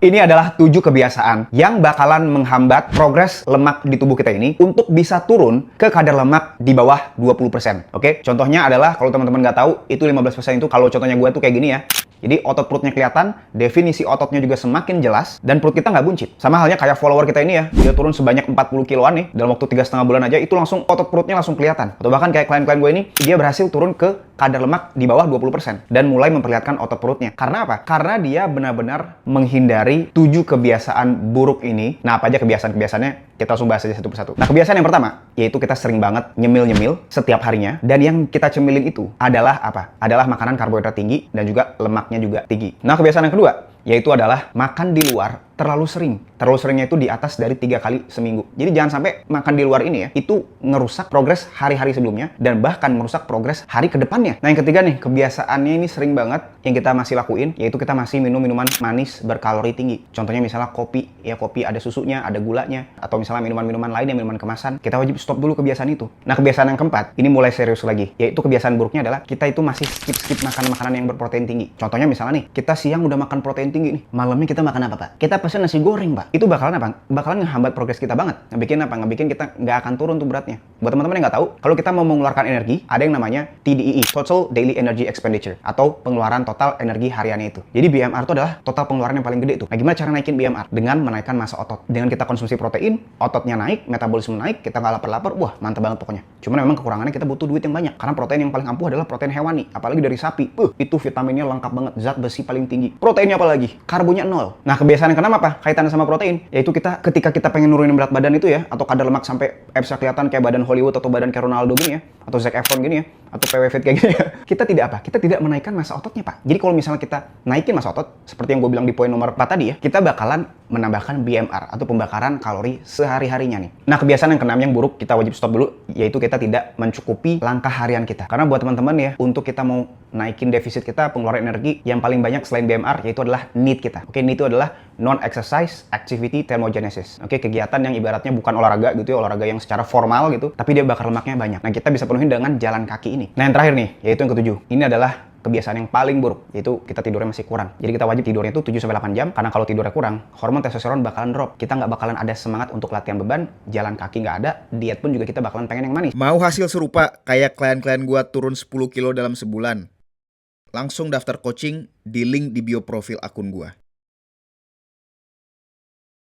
Ini adalah 7 kebiasaan yang bakalan menghambat progres lemak di tubuh kita ini untuk bisa turun ke kadar lemak di bawah 20%. Oke? Contohnya adalah, kalau teman-teman nggak tahu, itu 15% itu kalau contohnya gue tuh kayak gini ya. Jadi otot perutnya kelihatan, definisi ototnya juga semakin jelas, dan perut kita nggak buncit. Sama halnya kayak follower kita ini ya, dia turun sebanyak 40 kiloan nih, dalam waktu 3,5 bulan aja, itu langsung otot perutnya langsung kelihatan. Atau bahkan kayak klien-klien gue ini, dia berhasil turun ke kadar lemak di bawah 20%, dan mulai memperlihatkan otot perutnya. Karena apa? Karena dia benar-benar menghindari 7 kebiasaan buruk ini. Nah, apa aja kebiasaan-kebiasaannya? Kita langsung bahas aja satu persatu. Nah, kebiasaan yang pertama, yaitu kita sering banget nyemil-nyemil setiap harinya, dan yang kita cemilin itu adalah apa? Adalah makanan karbohidrat tinggi dan juga lemaknya juga tinggi. Nah, kebiasaan yang kedua, yaitu adalah makan di luar terlalu sering. Terlalu seringnya itu di atas dari 3 kali seminggu. Jadi jangan sampai makan di luar ini ya, itu ngerusak progres hari-hari sebelumnya, dan bahkan merusak progres hari ke depannya. Nah, yang ketiga nih, kebiasaannya ini sering banget yang kita masih lakuin, yaitu kita masih minum minuman manis berkalori tinggi. Contohnya misalnya kopi, ya kopi ada susunya, ada gulanya, atau misalnya minuman-minuman lain yang minuman kemasan, kita wajib stop dulu kebiasaan itu. Nah, kebiasaan yang keempat, ini mulai serius lagi, yaitu kebiasaan buruknya adalah kita itu masih skip makanan-makanan yang berprotein tinggi. Contohnya misalnya nih, kita siang udah makan protein tinggi nih, malamnya kita makan apa, Pak? Kita pesen nasi goreng, Pak. Itu bakalan apa? Bakalan ngehambat progres kita banget. Ngebikin apa? Ngebikin kita nggak akan turun tuh beratnya. Buat teman-teman yang nggak tahu, kalau kita mau mengeluarkan energi, ada yang namanya TDEE, Total Daily Energy Expenditure, atau pengeluaran total energi hariannya itu. Jadi BMR itu adalah total pengeluaran yang paling gede tuh. Nah, gimana cara naikin BMR? Dengan menaikkan massa otot. Dengan kita konsumsi protein, ototnya naik, metabolisme naik, kita nggak lapar-lapar, wah mantap banget pokoknya. Cuman memang kekurangannya kita butuh duit yang banyak. Karena protein yang paling ampuh adalah protein hewani, apalagi dari sapi. Itu vitaminnya lengkap banget, zat besi paling tinggi. Proteinnya apalagi? Karbonnya 0. Nah, kebiasaan yang keenam apa? Kaitannya sama protein, yaitu kita ketika kita pengen nurunin berat badan itu ya, atau kadar lemak sampai bisa kelihatan kayak badan Hollywood atau badan kayak Ronaldo gini ya, atau Zac Efron gini ya, atau PW Fit kayak gini ya, kita tidak apa? Kita tidak menaikkan massa ototnya, Pak. Jadi kalau misalnya kita naikin massa otot, seperti yang gue bilang di poin nomor 4 tadi ya, kita bakalan menambahkan BMR atau pembakaran kalori sehari-harinya nih. Nah, kebiasaan yang keenam yang buruk kita wajib stop dulu, yaitu kita tidak mencukupi langkah harian kita. Karena buat teman-teman ya, untuk kita mau naikin defisit kita, pengeluaran energi yang paling banyak selain BMR, yaitu adalah NEAT kita. Oke, NEAT itu adalah non-exercise activity thermogenesis. Oke, kegiatan yang ibaratnya bukan olahraga gitu ya, olahraga yang secara formal gitu, tapi dia bakar lemaknya banyak. Nah, kita bisa penuhin dengan jalan kaki ini. Nah, yang terakhir nih, yaitu yang ketujuh. Ini adalah kebiasaan yang paling buruk, yaitu kita tidurnya masih kurang. Jadi kita wajib tidurnya itu 7-8 jam, karena kalau tidurnya kurang, hormon testosteron bakalan drop. Kita nggak bakalan ada semangat untuk latihan beban, jalan kaki nggak ada, diet pun juga kita bakalan pengen yang manis. Mau hasil serupa kayak klien-klien gua turun 10 kilo dalam sebulan? Langsung daftar coaching di link di bio profil akun gua.